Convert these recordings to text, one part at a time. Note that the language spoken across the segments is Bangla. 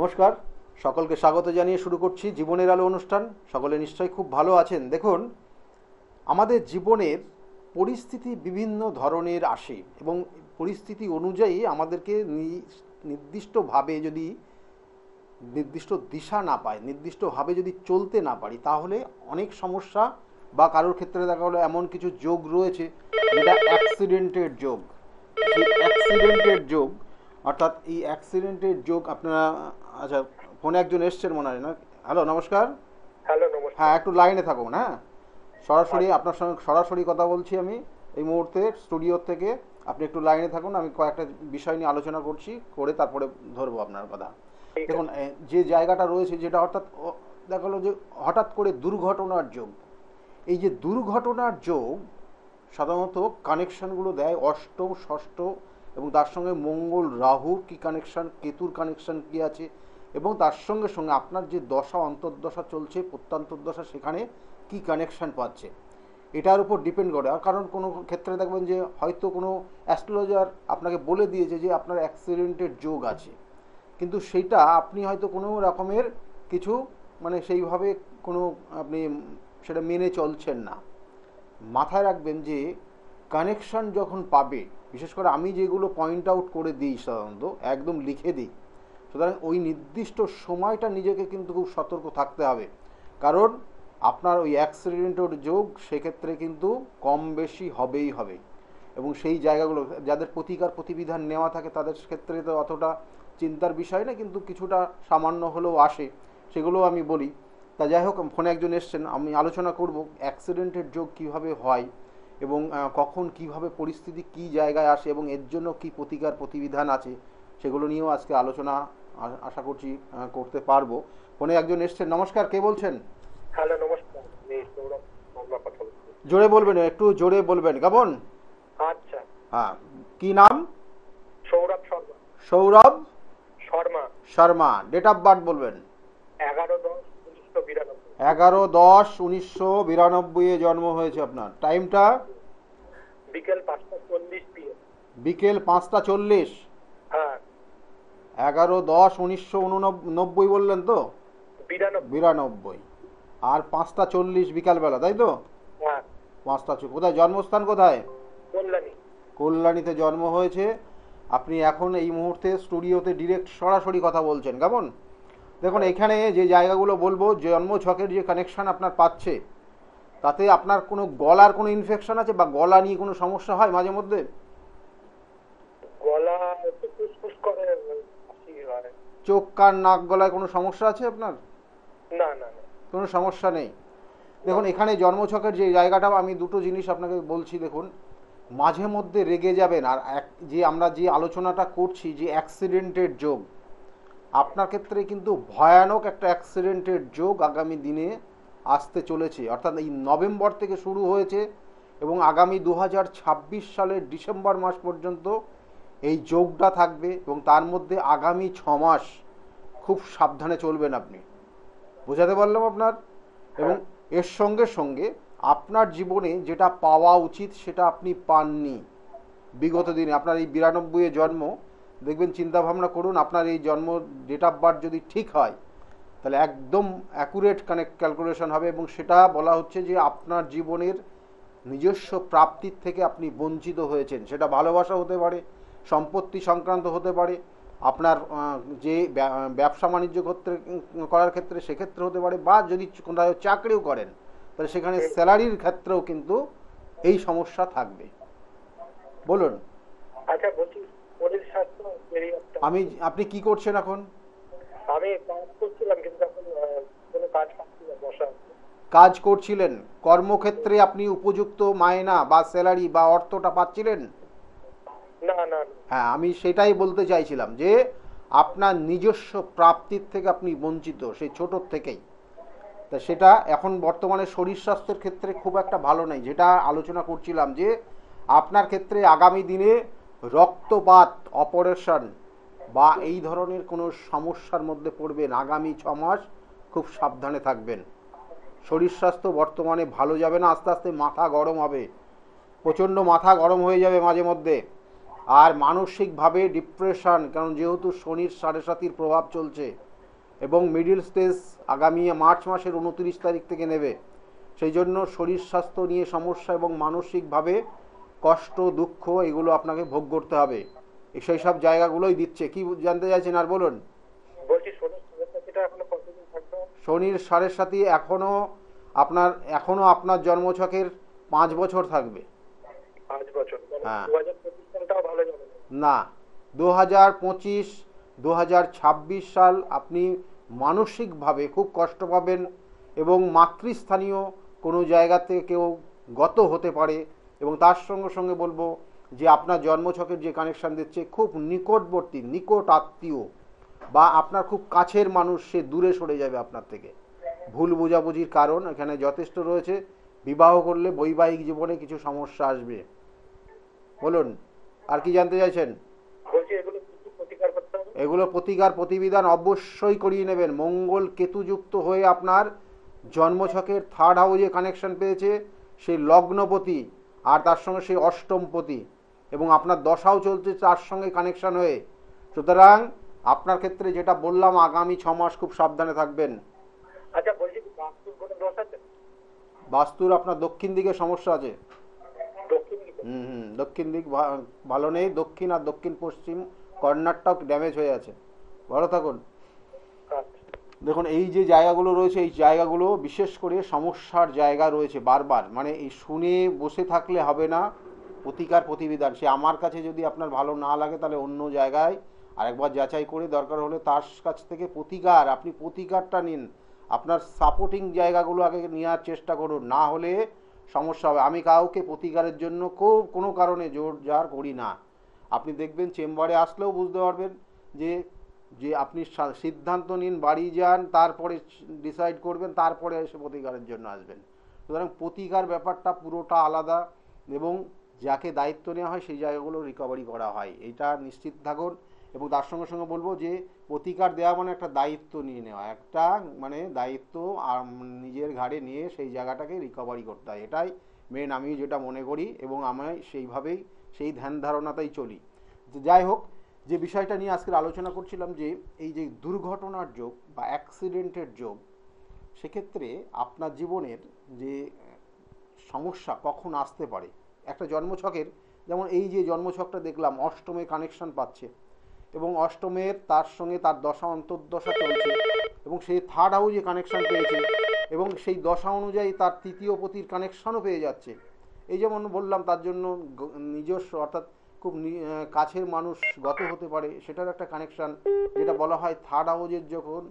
নমস্কার, সকলকে স্বাগত জানিয়ে শুরু করছি জীবনের আলো অনুষ্ঠান। সকলে নিশ্চয়ই খুব ভালো আছেন। দেখুন, আমাদের জীবনের পরিস্থিতি বিভিন্ন ধরনের আসে এবং পরিস্থিতি অনুযায়ী আমাদেরকে নির্দিষ্টভাবে যদি নির্দিষ্ট দিশা না পায়, নির্দিষ্টভাবে যদি চলতে না পারি, তাহলে অনেক সমস্যা বা কারোর ক্ষেত্রে দেখা হলো এমন কিছু যোগ রয়েছে যেটা অ্যাক্সিডেন্টের যোগ। সেই অ্যাক্সিডেন্টের যোগ, অর্থাৎ এই অ্যাক্সিডেন্টের যোগ আপনারা, আচ্ছা, ফোনে একজন এসছেন মনে হয় না? হ্যালো, নমস্কার। হ্যালো, নমস্কার। হ্যাঁ, একটু লাইনে থাকুন। হ্যাঁ, সরাসরি আচ্ছা, আপনার সঙ্গে সরাসরি কথা বলছি আমি এই মুহূর্তে স্টুডিও থেকে। আপনি একটু লাইনে থাকুন, আমি কয়েকটা বিষয় নিয়ে আলোচনা করছি, করে তারপরে ধরবো আপনার কথা। ঠিক দেখুন, আছে। যে জায়গাটা রয়েছে, যেটা অর্থাৎ দেখা গেলো যে হঠাৎ করে দুর্ঘটনার যোগ। এই যে দুর্ঘটনার যোগ সাধারণত কানেকশানগুলো দেয় অষ্টম, ষষ্ঠ এবং তার সঙ্গে মঙ্গল রাহুর কি কানেকশান, কেতুর কানেকশান কি আছে, এবং তার সঙ্গে সঙ্গে আপনার যে দশা অন্তর্দশা চলছে, প্রত্যন্তর্দশা, সেখানে কি কানেকশান পাচ্ছে, এটার উপর ডিপেন্ড করে। আর কারণ কোনো ক্ষেত্রে দেখবেন যে হয়তো কোনো অ্যাস্ট্রোলজার আপনাকে বলে দিয়েছে যে আপনার অ্যাক্সিডেন্টের যোগ আছে, কিন্তু সেইটা আপনি হয়তো কোনো রকমের কিছু মানে সেইভাবে কোনো আপনি সেটা মেনে চলছেন না। মাথায় রাখবেন যে কানেকশান যখন পাবে, বিশেষ করে আমি যেগুলো পয়েন্ট আউট করে দিই সাধারণত একদম লিখে দিই, সুতরাং ওই নির্দিষ্ট সময়টা নিজেকে কিন্তু খুব সতর্ক থাকতে হবে। কারণ আপনার ওই অ্যাক্সিডেন্টের যোগ সেক্ষেত্রে কিন্তু কম বেশি হবেই হবে, এবং সেই জায়গাগুলো যাদের প্রতিকার প্রতিবিধান নেওয়া থাকে তাদের ক্ষেত্রে তো অতটা চিন্তার বিষয় না, কিন্তু কিছুটা সামান্য হলেও আসে, সেগুলো আমি বলি। তা যাই হোক, ফোনে একজন এসছেন, আমি আলোচনা করব অ্যাক্সিডেন্টের যোগ কীভাবে হয় এবং কখন কিভাবে পরিস্থিতি কি জায়গায় আসে এবং এর জন্য কি প্রতিকার প্রতিবিধান আছে, সেগুলো নিয়েও আজকে আলোচনা আশা করছি করতে পারবো। ফোনে একজন এসছেন। নমস্কার, কে বলছেন? হ্যালো, নমস্কার। আমি সৌরভ শর্মা কথা বলছি। জোরে বলবেন, একটু জোরে বলবেন কেমন? আচ্ছা। হ্যাঁ, কি নাম? Sourav Sharma. Sourav Sharma. Sharma. Date of birth বলবেন। 11/10/1992। 11/10/1992 জন্ম হয়েছে আপনার। টাইমটা? বিকেল 5:40 PM। বিকেল 5:40। হ্যাঁ। 11/10/1989 বললেন তো? 92। 92। আর 5:40 বিকালবেলা, তাই তো? হ্যাঁ। 5:40। কোথায় জন্মস্থান, কোথায়? কল্যাণী। কল্যাণীতে জন্ম হয়েছে। আপনি এখন এই মুহূর্তে স্টুডিওতে ডিরেক্ট সরাসরি কথা বলছেন কেমন? দেখুন, হ্যাঁ। এখানে যে জায়গাগুলো বলবো, জন্ম ছকের যে কানেকশান আপনার পাচ্ছে, তাতে আপনার কোনো গলার কোনো ইনফেকশন আছে বা গলা নিয়ে কোনো সমস্যা হয় মাঝে মধ্যে? গলা একটু ফুসফুস করে, কাশি হয়। চোখ, কান, নাক, গলায় কোনো সমস্যা আছে আপনার? না, না, না। কোনো সমস্যা নেই। না। দেখুন, এখানে জন্মছকের যে জায়গাটা আমি দুটো জিনিস আপনাকে বলছি। দেখুন, মাঝে মধ্যে রেগে যাবেন, আর যে আমরা যে আলোচনাটা করছি যে অ্যাক্সিডেন্টের যোগ, আপনার ক্ষেত্রে কিন্তু ভয়ানক একটা অ্যাক্সিডেন্টের যোগ আগামী দিনে আসতে চলেছে। অর্থাৎ এই নভেম্বর থেকে শুরু হয়েছে এবং আগামী 2026 সালের ডিসেম্বর মাস পর্যন্ত এই যোগটা থাকবে, এবং তার মধ্যে আগামী 6 মাস খুব সাবধানে চলবেন আপনি। বোঝাতে পারলাম আপনার? এবং হ্যাঁ। এর সঙ্গে সঙ্গে আপনার জীবনে যেটা পাওয়া উচিত সেটা আপনি পাননি বিগত দিনে। আপনার এই 92-এ জন্ম, দেখবেন, চিন্তা ভাবনা করুন, আপনার এই জন্ম ডেট অফ বার্থ যদি ঠিক হয়, তাহলে একদম অ্যাকুরেট ক্যালকুলেশন হবে, এবং সেটা বলা হচ্ছে যে আপনার জীবনের নিজস্ব প্রাপ্তির থেকে আপনি বঞ্চিত হয়েছেন। সেটা ভালোবাসা হতে পারে, সম্পত্তি সংক্রান্ত হতে পারে, আপনার যে ব্যবসা বাণিজ্য ক্ষেত্রে করার ক্ষেত্রে সেক্ষেত্রে হতে পারে, বা যদি কোথাও চাকরিও করেন তাহলে সেখানে স্যালারির ক্ষেত্রেও কিন্তু এই সমস্যা থাকবে। বলুন। আচ্ছা, বলছি, শরীর স্বাস্থ্য পেরিয়ারটা। আপনি কি করছেন এখন? আমি কাজ করছিলাম, কিন্তু এখন কোনো কাজ পাচ্ছি না, বসা আছে। কাজ করছিলেন, কর্মক্ষেত্রে আপনি উপযুক্ত মায়না বা স্যালারি বা অর্থটা পাচ্ছিলেন? না, না, না। হ্যাঁ, আমি সেটাই বলতে চাইছিলাম যে আপনার নিজস্ব প্রাপ্তির থেকে আপনি বঞ্চিত সেই ছোটোর থেকেই। তা সেটা এখন বর্তমানে শরীর স্বাস্থ্যের ক্ষেত্রে খুব একটা ভালো নেই। যেটা আলোচনা করছিলাম যে আপনার ক্ষেত্রে আগামী দিনে রক্তপাত, অপারেশন বা এই ধরনের কোনো সমস্যার মধ্যে পড়বেন। আগামী 6 মাস খুব সাবধানে থাকবেন। শরীর স্বাস্থ্য বর্তমানে ভালো যাবে না, আস্তে আস্তে মাথা গরম হবে, প্রচণ্ড মাথা গরম হয়ে যাবে মাঝে মধ্যে। আর মানসিকভাবে ডিপ্রেশন, কারণ যেহেতু শনির 7.5-র প্রভাব চলছে, এবং মিডিল স্টেজ আগামী মার্চ মাসের 29 তারিখ থেকে নেবে। সেই জন্য শরীর স্বাস্থ্য নিয়ে সমস্যা এবং মানসিকভাবে কষ্ট দুঃখ এগুলো আপনাকে ভোগ করতে হবে। সেই সব জায়গাগুলোই দিচ্ছে। কি জানতে চাইছেন আর বলুন। বলছি শনির সাথীটা এখনো কতদিন থাকবে? শনির সাড়ের সাথে এখনো আপনার জন্মছকের 5 বছর থাকবে। 5 বছর? হ্যাঁ। 2025 সালটাও ভালো যাবে না? না, 2025 2026 সাল আপনি মানসিকভাবে খুব কষ্ট পাবেন এবং মাতৃস্থানীয় কোনো জায়গা থেকে কেউ গত হতে পারে। এবং তার সঙ্গে সঙ্গে বলবো যে আপনার জন্মছকের যে কানেকশান দিচ্ছে খুব নিকটবর্তী নিকট আত্মীয় বা আপনার খুব কাছের মানুষ সে দূরে সরে যাবে আপনার থেকে। ভুল বোঝাবুঝির কারণ এখানে যথেষ্ট রয়েছে। বিবাহ করলে বৈবাহিক জীবনে কিছু সমস্যা আসবে। বলুন আর কি জানতে চাইছেন। বলছি এগুলো কি প্রতিকার করতে হবে? এগুলো প্রতিকার প্রতিবিধান অবশ্যই করিয়ে নেবেন। মঙ্গল কেতুযুক্ত হয়ে আপনার জন্মছকের 3rd হাউসে কানেকশন পেয়েছে, সেই লগ্নপতি আর তার সঙ্গে সেই অষ্টমপতি, এবং আপনার দশাও চলছে তার সঙ্গে কানেকশন হয়ে। সুতরাং আপনার ক্ষেত্রে যেটা বললাম আগামী 6 মাস খুব সাবধানে থাকবেন। আচ্ছা, বলছি বাস্তুর কোনো দোষ আছে? বাস্তুর আপনার দক্ষিণ দিকে সমস্যা আছে। দক্ষিণ দিকে? দক্ষিণ দিক ভালো নেই। দক্ষিণ আর দক্ষিণ পশ্চিম কর্নারটাও ড্যামেজ হয়ে আছে। ভালো থাকুন। আচ্ছা। দেখুন এই যে জায়গাগুলো রয়েছে এই জায়গাগুলো বিশেষ করে সমস্যার জায়গা রয়েছে বারবার। মানে এই শুনে বসে থাকলে হবে না। প্রতিকার প্রতিবিধান সে আমার কাছে যদি আপনার ভালো না লাগে তাহলে অন্য জায়গায় আরেকবার যাচাই করে দরকার হলে তার কাছ থেকে প্রতিকার, আপনি প্রতিকারটা নিন। আপনার সাপোর্টিং জায়গাগুলো আগে নেওয়ার চেষ্টা করুন, না হলে সমস্যা হবে। আমি কাউকে প্রতিকারের জন্য কোনো কারণে জোর জার করি না। আপনি দেখবেন চেম্বারে আসলেও বুঝতে পারবেন যে যে আপনি সিদ্ধান্ত নিন, বাড়ি যান, তারপরে ডিসাইড করবেন, তারপরে এসে প্রতিকারের জন্য আসবেন। সুতরাং প্রতিকার ব্যাপারটা পুরোটা আলাদা এবং যাকে দায়িত্ব নেওয়া হয় সেই জায়গাগুলো রিকভারি করা হয়, এটা নিশ্চিত থাকুন। এবং তার সঙ্গে সঙ্গে বলবো যে প্রতিকার দেওয়া মানে একটা দায়িত্ব নিয়ে নেওয়া, একটা মানে দায়িত্ব নিজের ঘাড়ে নিয়ে সেই জায়গাটাকে রিকভারি করতে হয়। এটাই মেন আমি যেটা মনে করি এবং আমি সেইভাবেই সেই ধ্যান ধারণাতেই চলি। যাই হোক, যে বিষয়টা নিয়ে আজকের আলোচনা করছিলাম যে এই যে দুর্ঘটনার যোগ বা অ্যাক্সিডেন্টের যোগ, সেক্ষেত্রে আপনার জীবনের যে সমস্যা কখন আসতে পারে একটা জন্মছকের, যেমন এই যে জন্মছকটা দেখলাম অষ্টমে কানেকশন পাচ্ছে এবং অষ্টমের তার সঙ্গে তার দশা অন্তর্দশা চলছে এবং সেই 3rd হাউসে কানেকশন পেয়েছে এবং সেই দশা অনুযায়ী তার 3য় পতির কানেকশনও পেয়ে যাচ্ছে। এই যেমন বললাম তার জন্য নিজস্ব অর্থাৎ খুব কাছের মানুষ গত হতে পারে, সেটার একটা কানেকশান যেটা বলা হয় 3rd হাউসের যখন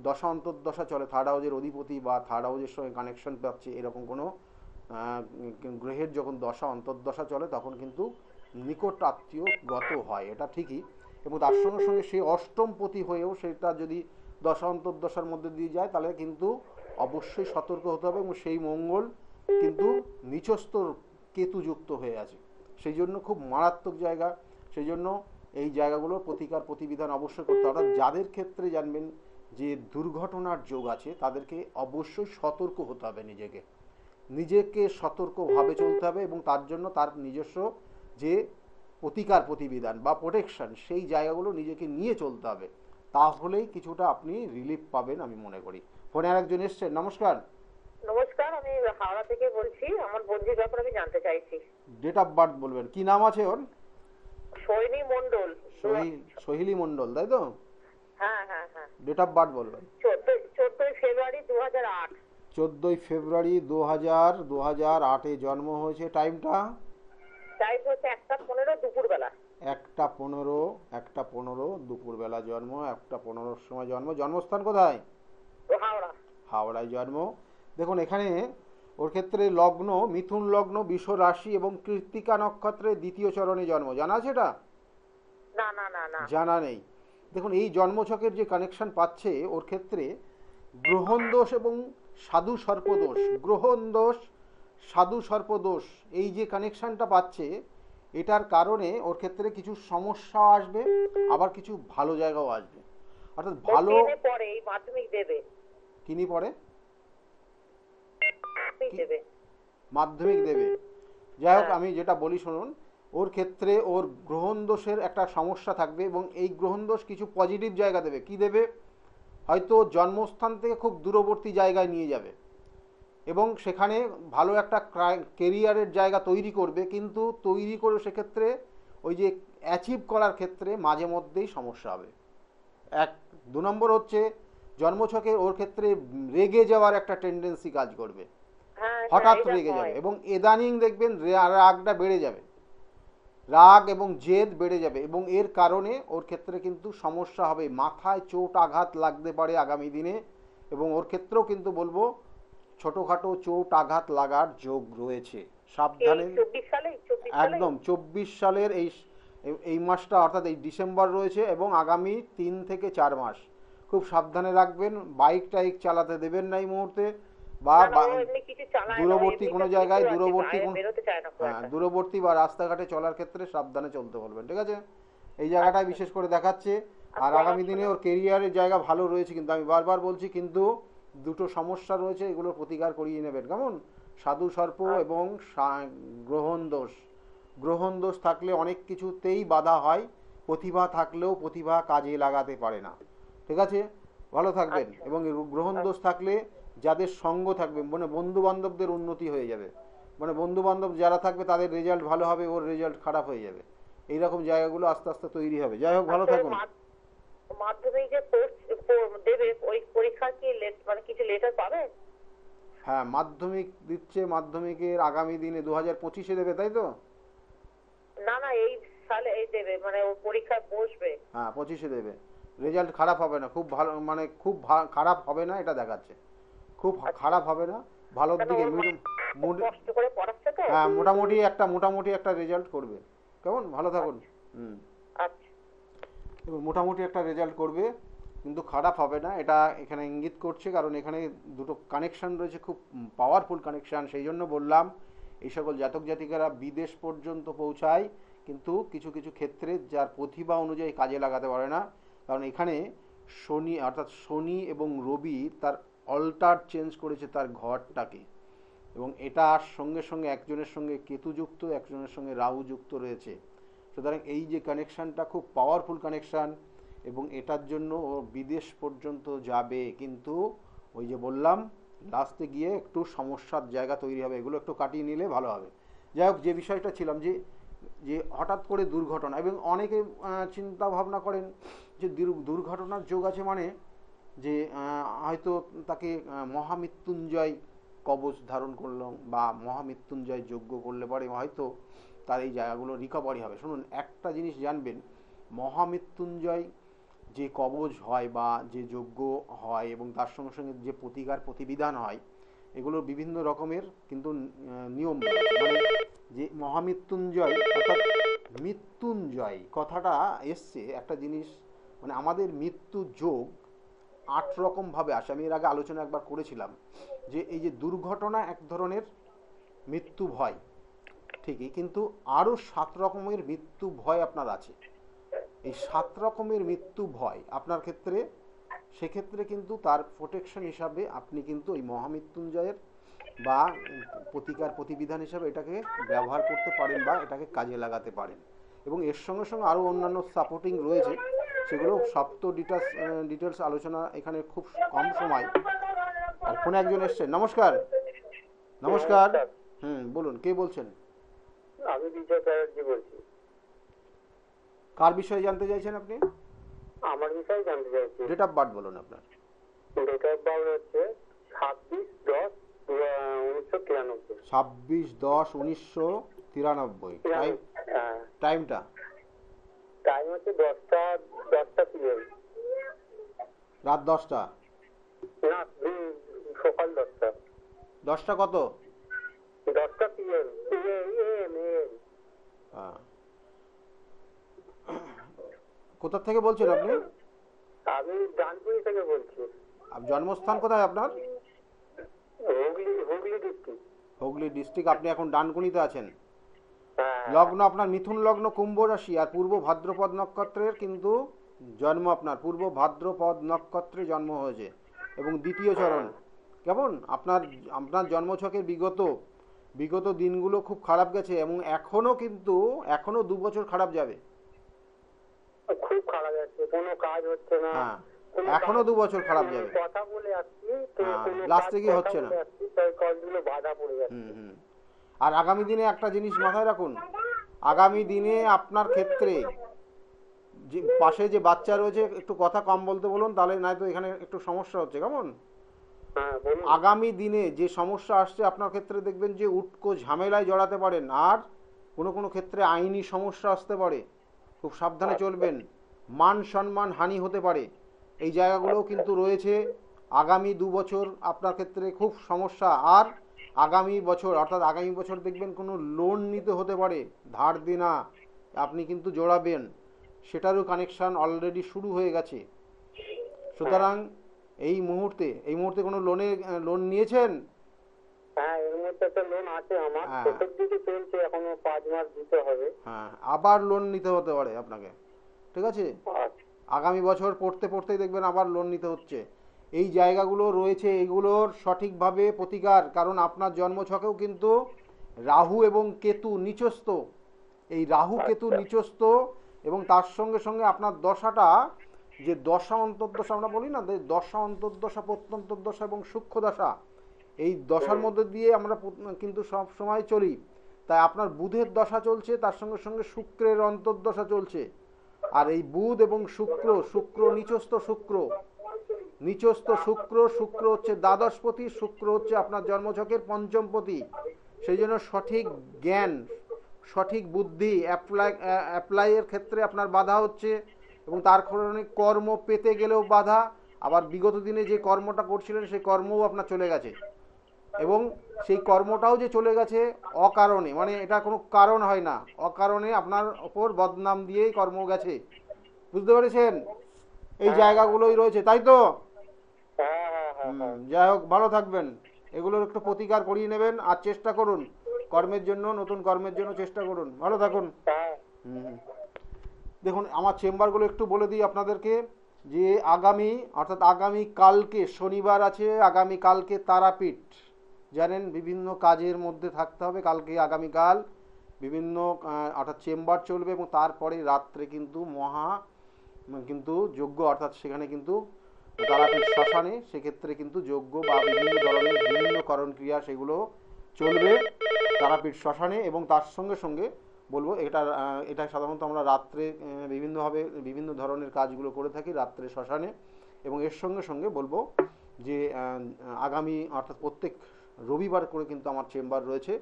দশা অন্তর্দশা চলে, 3rd হাউসের অধিপতি বা 3rd হাউসের সঙ্গে কানেকশন পাচ্ছে এরকম কোনো গ্রহের যখন দশা অন্তর্দশা চলে তখন কিন্তু নিকট আত্মীয় গত হয়, এটা ঠিকই। এবং তার সঙ্গে সঙ্গে সেই অষ্টমপতি হয়েও সেটা যদি দশা অন্তর্দশার মধ্যে দিয়ে যায় তাহলে কিন্তু অবশ্যই সতর্ক হতে হবে। এবং সেই মঙ্গল কিন্তু নিচস্থ কেতুযুক্ত হয়ে আছে, সেই জন্য খুব মারাত্মক জায়গা। সেই জন্য এই জায়গাগুলোর প্রতিকার প্রতিবিধান অবশ্যই করতে হবে। অর্থাৎ যাদের ক্ষেত্রে জানবেন যে দুর্ঘটনার যোগ আছে তাদেরকে অবশ্যই সতর্ক হতে হবে, নিজেকে সতর্কভাবে চলতে হবে এবং তার জন্য তার নিজস্ব যে প্রতিকার প্রতিবিধান বা প্রোটেকশন সেই জায়গাগুলো নিজেকে নিয়ে চলতে হবে, তাহলেই কিছুটা আপনি রিলিফ পাবেন আমি মনে করি। ফোনে আর একজন এসছেন। নমস্কার। নমস্কার, আমি হাওড়া থেকে বলছি। আমার বন্ধুর ব্যাপারে আমি জানতে চাইছি। ডেট অফ বার্থ বলবেন, কি নাম আছে ওর? সৈনী মন্ডল। সোহিনী মন্ডল, তাই তো? হ্যাঁ হ্যাঁ হ্যাঁ। ডেট অফ বার্থ বলবেন। 14 ফেব্রুয়ারি 2008। 14 ফেব্রুয়ারি 2008-এ জন্ম হয়েছে। টাইমটা? টাইম হচ্ছে 1:15 দুপুরবেলা। 1:15 দুপুরবেলা জন্ম, 1:15 সময় জন্ম। জন্মস্থান কোথায়? হাওড়া। হাওড়ায় জন্ম। দেখুন এখানে ওর ক্ষেত্রে লগ্ন মিথুন লগ্ন, বৃষ রাশি এবং কৃত্তিকা নক্ষত্রে 2য় চরণে জন্ম। জানা আছে এটা? না না না না, জানা নেই। দেখুন এই জন্মছকের যে কানেকশন পাচ্ছে ওর ক্ষেত্রে গ্রহণ দোষ এবং সাধু সর্পদোষ, গ্রহণ দোষ সাধু সর্পদোষ এই যে কানেকশনটা পাচ্ছে, এটার কারণে ওর ক্ষেত্রে কিছু সমস্যা আসবে, আবার কিছু ভালো জায়গাও আসবে। অর্থাৎ ভালো পরে এই মাধ্যমিক দেবে। কিনি পরে দেবে মাধ্যমিক দেবে। যাই হোক, আমি যেটা বলি শুনুন, ওর ক্ষেত্রে ওর গ্রহণ দোষের একটা সমস্যা থাকবে, এবং এই গ্রহণ দোষ কিছু পজিটিভ জায়গা দেবে। কি দেবে? হয়তো জন্মস্থান থেকে খুব দূরবর্তী জায়গায় নিয়ে যাবে এবং সেখানে ভালো একটা কেরিয়ারের জায়গা তৈরি করবে, কিন্তু তৈরি করে সেক্ষেত্রে ওই যে অ্যাচিভ করার ক্ষেত্রে মাঝে মধ্যেই সমস্যা হবে। এক, 2 নম্বর হচ্ছে জন্মছকে ওর ক্ষেত্রে রেগে যাওয়ার একটা টেন্ডেন্সি কাজ করবে, হ্যাঁ, হঠাৎ এটা রেগে হয়। যাবে, এবং ইদানিং দেখবেন রাগটা বেড়ে যাবে, রাগ এবং জেদ বেড়ে যাবে, এবং এর কারণে ওর ক্ষেত্রে কিন্তু সমস্যা হবে, মাথায় চোট আঘাত লাগতে পারে আগামী দিনে, এবং ওর ক্ষেত্রেও কিন্তু বলবো ছোটোখাটো চোট আঘাত লাগার যোগ রয়েছে, সাবধানে। 24 সালে একদম 24 সালের এই মাসটা, অর্থাৎ এই ডিসেম্বর রয়েছে এবং আগামী 3 থেকে 4 মাস খুব সাবধানে রাখবেন। বাইক টাইক চালাতে দেবেন না এই মুহূর্তে, বা দূরবর্তী কোনো জায়গায়, দূরবর্তী বা রাস্তাঘাটে চলার ক্ষেত্রে সাবধানে চলতে বলবেন, ঠিক আছে? এই জায়গাটায় বিশেষ করে দেখাচ্ছে। আর আগামী দিনে ওর কেরিয়ারের জায়গা ভালো রয়েছে, কিন্তু আমি বারবার বলছি, কিন্তু দুটো সমস্যা রয়েছে, এগুলোর প্রতিকার করিয়ে নেবেন। কেমন? সাধু সর্প এবং গ্রহণ দোষ থাকলে অনেক কিছুতেই বাধা হয়, প্রতিভা থাকলেও প্রতিভা কাজে লাগাতে পারে না, ঠিক আছে? ভালো থাকবেন। এবং গ্রহণ দোষ থাকলে যাদের সঙ্গ থাকবে, মানে বন্ধু বান্ধবদের উন্নতি হয়ে যাবে, মানে বন্ধু বান্ধব যারা থাকবে তাদের রেজাল্ট ভালো হবে, ওর রেজাল্ট খারাপ হয়ে যাবে, এইরকম জায়গাগুলো আস্তে আস্তে তৈরি হবে। যাই হোক, ভালো থাকুন। মাধ্যমিকে দেবে, ওই পরীক্ষা কি মানে কিছু লেটার পাবে? হ্যাঁ, মাধ্যমিক দিচ্ছে, মাধ্যমিকের আগামী দিনে 2025-এ দেবে, তাই তো? না না, এই সালে এই দেবে, মানে ও পরীক্ষায় বসবে। হ্যাঁ, 25-এ দেবে। রেজাল্ট খারাপ হবে না, খুব ভালো, মানে খুব খারাপ হবে না এটা দেখাচ্ছে, খুব খারাপ হবে না, ভালোর দিকে কষ্ট করে পড়াচ্ছে তো। হ্যাঁ, মোটামুটি একটা রেজাল্ট করবে। কেমন? ভালো থাকুন। আচ্ছা, মোটামুটি একটা রেজাল্ট করবে, কিন্তু খারাপ হবে না, এটা এখানে ইঙ্গিত করছে, কারণ এখানে দুটো কানেকশন রয়েছে, খুব পাওয়ারফুল কানেকশন। সেই জন্য বললাম এই সকল জাতক জাতিকারা বিদেশ পর্যন্ত পৌঁছায়, কিন্তু কিছু কিছু ক্ষেত্রে যার প্রতিভা অনুযায়ী কাজে লাগাতে পারে না, কারণ এখানে শনি, অর্থাৎ শনি এবং রবি তার অল্টার চেঞ্জ করেছে তার ঘরটাকে, এবং এটার সঙ্গে সঙ্গে একজনের সঙ্গে কেতু যুক্ত, একজনের সঙ্গে রাহু যুক্ত রয়েছে। সুতরাং এই যে কানেকশানটা খুব পাওয়ারফুল কানেকশান, এবং এটার জন্য ও বিদেশ পর্যন্ত যাবে, কিন্তু ওই যে বললাম লাস্টে গিয়ে একটু সমস্যার জায়গা তৈরি হবে, এগুলো একটু কাটিয়ে নিলে ভালো হবে। যাই হোক, যে বিষয়টা ছিলাম, যে যে হঠাৎ করে দুর্ঘটনা, এবং অনেকে চিন্তা ভাবনা করেন যে দুর্ঘটনার যোগ আছে, মানে যে হয়তো তাকে মহামৃত্যুঞ্জয় কবচ ধারণ করলো বা মহামৃত্যুঞ্জয় যজ্ঞ করলে পরে হয়তো তার এই জায়গাগুলো রিকভারি হবে। শুনুন, একটা জিনিস জানবেন, মহামৃত্যুঞ্জয় যে কবচ হয় বা যে যজ্ঞ হয়, এবং তার সঙ্গে সঙ্গে যে প্রতিকার প্রতিবিধান হয়, এগুলো বিভিন্ন রকমের কিন্তু নিয়ম রয়েছে। মানে যে মহামৃত্যুঞ্জয়, অর্থাৎ মৃত্যুঞ্জয় কথাটা এসছে একটা জিনিস, মানে আমাদের মৃত্যু যোগ 8 রকমভাবে আসে। আমি এর আগে আলোচনা একবার করেছিলাম যে এই যে দুর্ঘটনা এক ধরনের মৃত্যু ভয় ঠিকই, কিন্তু আরও 7 রকমের মৃত্যু ভয় আপনার আছে। এই 7 রকমের মৃত্যু ভয় আপনার ক্ষেত্রে, সেক্ষেত্রে কিন্তু তার প্রোটেকশন হিসাবে আপনি কিন্তু ওই মহামৃত্যুঞ্জয়ের বা প্রতিকার প্রতিবিধান হিসাবে এটাকে ব্যবহার করতে পারেন বা এটাকে কাজে লাগাতে পারেন। এবং এর সঙ্গে সঙ্গে আরও অন্যান্য সাপোর্টিং রয়েছে, সেগুলো সব তো ডিটেলস আলোচনা এখানে খুব কম সময়। আর ফোনে একজন এসছেন। নমস্কার। নমস্কার। বলুন, কে বলছেন? আমি বিজয় ব্যানার্জি বলছি। কার বিষয়ে জানতে চাইছেন আপনি? আমার বিষয়ে জানতে চাইছি। ডেট অফ বার্থ বলুন আপনার। ডেট অফ বার্থ হচ্ছে 26/10/1993। 26/10/1993। টাইমটা? টাইম হচ্ছে 10টা PM। রাত 10টা? না, সকাল 10টা। 10টা কত? 10টা PM। কোথা থেকে বলছেন আপনি? আমি ডানকুনি থেকে বলছি। জন্মস্থান কোথায় আপনার? হুগলি ডিস্ট্রিক্ট। হুগলি ডিস্ট্রিক্ট। আপনি এখন ডানকুনিতে আছেন। লগ্ন আপনার মিথুন লগ্ন, কুম্ভ রাশি, আর পূর্ব ভাদ্রপদ নক্ষত্রের কিন্তু জন্ম, আপনার পূর্ব ভাদ্রপদ নক্ষত্রে জন্ম হয়েছে এবং দ্বিতীয় চরণ। কেমন? আপনার জন্মছকের বিগত বিগত দিনগুলো খুব খারাপ গেছে এবং এখনো 2 বছর খারাপ যাবে। খুব খারাপ যাচ্ছে, কোনো কাজ হচ্ছে না। হ্যাঁ, কোনো এখনো কাজ 2 বছর খারাপ যাবে। কথা বলে আসছি তো, হ্যাঁ, কোনো লাস্টে কাজ কি কথা হচ্ছে না। বলে আসছি, তাই কাজগুলো বাধা পড়ে যাচ্ছে। হুম হুম। আর আগামী দিনে একটা জিনিস মাথায় রাখুন, আগামী দিনে আপনার ক্ষেত্রে যে পাশে যে বাচ্চা রয়েছে একটু কথা কম বলতে বলুন, তাহলে নয়তো এখানে একটু সমস্যা হচ্ছে, কেমন? হ্যাঁ বলুন। আগামী দিনে যে সমস্যা আসছে আপনার ক্ষেত্রে দেখবেন যে উটকো ঝামেলায় জড়াতে পারেন, আর কোনো কোনো ক্ষেত্রে আইনি সমস্যা আসতে পারে, খুব সাবধানে চলবেন। মান সম্মান হানি হতে পারে, এই জায়গাগুলোও কিন্তু রয়েছে। আগামী 2 বছর আপনার ক্ষেত্রে খুব সমস্যা। আর আগামী বছর অর্থাৎ আগামী বছর দেখবেন কোনো লোন নিতে হতে পারে, ধার দেনা আপনি কিন্তু জোড়াবেন, সেটারও কানেকশান অলরেডি শুরু হয়ে গেছে। সুতরাং এই মুহূর্তে কোনো লোন নিয়েছেন? হ্যাঁ, এর মধ্যে একটা লোন আছে আমার, হ্যাঁ শেষের দিকে চলছে, এখনো 5 মাস দিতে হবে। হ্যাঁ, আবার লোন নিতে হতে পারে আপনাকে, ঠিক আছে? আচ্ছা। আগামী বছর পড়তে পড়তেই দেখবেন আবার লোন নিতে হচ্ছে। এই জায়গাগুলো রয়েছে, এগুলোর সঠিকভাবে প্রতিকার, কারণ আপনার জন্মছকেও কিন্তু রাহু এবং কেতু নিচস্থ। এই রাহু কেতু আচ্ছা। নিচস্থ এবং তার সঙ্গে সঙ্গে আপনার দশাটা, যে দশা অন্তর্দশা আমরা বলি না, যে দশা অন্তর্দশা প্রত্যন্তর্দশা এবং সূক্ষ্ম দশা, এই দশার মধ্যে দিয়ে আমরা কিন্তু সব সময় চলি। তাই আপনার বুধের দশা চলছে, তার সঙ্গে সঙ্গে শুক্রের অন্তর্দশা চলছে। আর এই বুধ এবং শুক্র নিচস্থ শুক্র হচ্ছে দ্বাদশপতি, শুক্র হচ্ছে আপনার জন্মছকের পঞ্চমপতি। সেই জন্য সঠিক জ্ঞান, সঠিক বুদ্ধি অ্যাপ্লাইয়ের ক্ষেত্রে আপনার বাধা হচ্ছে, এবং তার কারণে কর্ম পেতে গেলেও বাধা। আবার বিগত দিনে যে কর্মটা করছিলেন সেই কর্মও আপনার চলে গেছে, এবং সেই কর্মটাও যে চলে গেছে অকারণে, মানে এটা কোনো কারণ হয় না, অকারণে আপনার ওপর বদনাম দিয়েই কর্ম গেছে। বুঝতে পেরেছেন? এই জায়গাগুলোই রয়েছে, তাই তো? হ্যাঁ হ্যাঁ হ্যাঁ হ্যাঁ। যাই হোক, ভালো থাকবেন। এগুলোর একটু প্রতিকার করিয়ে নেবেন আর চেষ্টা করুন কর্মের জন্য, নতুন কর্মের জন্য চেষ্টা করুন। ভালো থাকুন। হ্যাঁ। হুম। দেখুন, আমার চেম্বারগুলো একটু বলে দিই আপনাদেরকে, যে আগামী কালকে শনিবার আছে, আগামী কালকে তারাপীঠ, জানেন বিভিন্ন কাজের মধ্যে থাকতে হবে কালকে, আগামীকাল বিভিন্ন অর্থাৎ চেম্বার চলবে, এবং তারপরে রাত্রে কিন্তু যজ্ঞ, অর্থাৎ সেখানে কিন্তু তারাপীঠ শ্মশানে সেক্ষেত্রে কিন্তু যজ্ঞ বা বিভিন্ন ধরনের বিভিন্ন করণ ক্রিয়া সেগুলো চলবে তারাপীঠ শ্মশানে। এবং তার সঙ্গে সঙ্গে বলবো, এটা সাধারণত আমরা রাত্রে বিভিন্নভাবে বিভিন্ন ধরনের কাজগুলো করে থাকি রাত্রে শ্মশানে। এবং এর সঙ্গে সঙ্গে বলবো যে আগামী অর্থাৎ প্রত্যেক রবিবার করে কিন্তু আমার চেম্বার রয়েছে,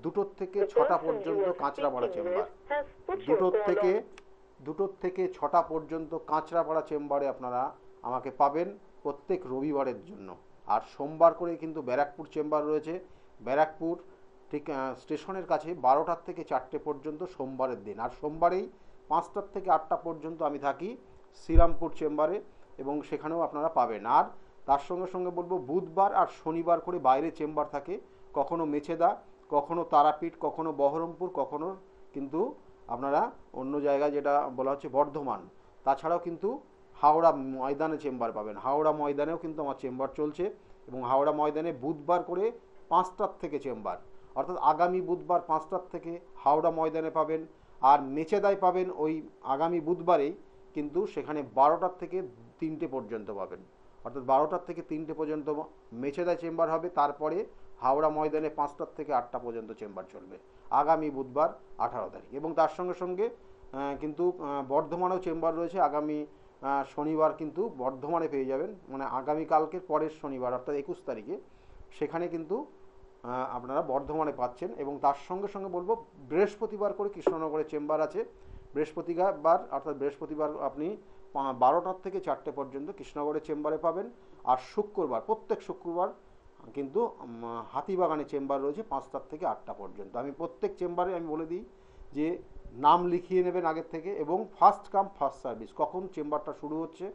2টোর থেকে 6টা পর্যন্ত কাঁচরাপাড়া চেম্বার। 2টোর থেকে 6টা পর্যন্ত কাঁচরাপাড়া চেম্বারে আপনারা আমাকে পাবেন প্রত্যেক রবিবারের জন্য। আর সোমবার করে কিন্তু ব্যারাকপুর চেম্বার রয়েছে, ব্যারাকপুর ঠিক স্টেশনের কাছে 12টার থেকে 4টে পর্যন্ত সোমবারের দিন। আর সোমবারেই 5টার থেকে 8টা পর্যন্ত আমি থাকি শ্রীরামপুর চেম্বারে, এবং সেখানেও আপনারা পাবেন। আর তার সঙ্গে সঙ্গে বলবো, বুধবার আর শনিবার করে বাইরে চেম্বার থাকে, কখনো মেছেদা, কখনো তারাপীঠ, কখনো বহরমপুর, কখনো কিন্তু আপনারা অন্য জায়গায় যেটা বলা হচ্ছে বর্ধমান। তাছাড়াও কিন্তু হাওড়া ময়দানে চেম্বার পাবেন, হাওড়া ময়দানেও কিন্তু আমার চেম্বার চলছে, এবং হাওড়া ময়দানে বুধবার করে 5টার থেকে চেম্বার, অর্থাৎ আগামী বুধবার 5টার থেকে হাওড়া ময়দানে পাবেন। আর মেচেদায় পাবেন ওই আগামী বুধবারেই, কিন্তু সেখানে 12টার থেকে 3টে পর্যন্ত পাবেন, অর্থাৎ 12টার থেকে 3টে পর্যন্ত মেচেদায় চেম্বার হবে। তারপরে হাওড়া ময়দানে 5টার থেকে 8টা পর্যন্ত চেম্বার চলবে আগামী বুধবার 18 তারিখ। এবং তার সঙ্গে সঙ্গে কিন্তু বর্ধমানেও চেম্বার রয়েছে, আগামী শনিবার কিন্তু বর্ধমানে পেয়ে যাবেন, মানে আগামীকালকের পরের শনিবার অর্থাৎ 21 তারিখে সেখানে কিন্তু আপনারা বর্ধমানে পাচ্ছেন। এবং তার সঙ্গে সঙ্গে বলবো, বৃহস্পতিবার করে কৃষ্ণনগরে চেম্বার আছে, বৃহস্পতিবার আপনি 12টার থেকে 4টে পর্যন্ত কৃষ্ণনগরের চেম্বারে পাবেন। আর প্রত্যেক শুক্রবার কিন্তু হাতিবাগানে চেম্বার রয়েছে 5টার থেকে 8টা পর্যন্ত। আমি প্রত্যেক চেম্বারে আমি বলে দিই যে নাম লিখিয়ে নেবেন আগের থেকে, এবং ফার্স্ট কাম ফার্স্ট সার্ভিস, কখন চেম্বারটা শুরু হচ্ছে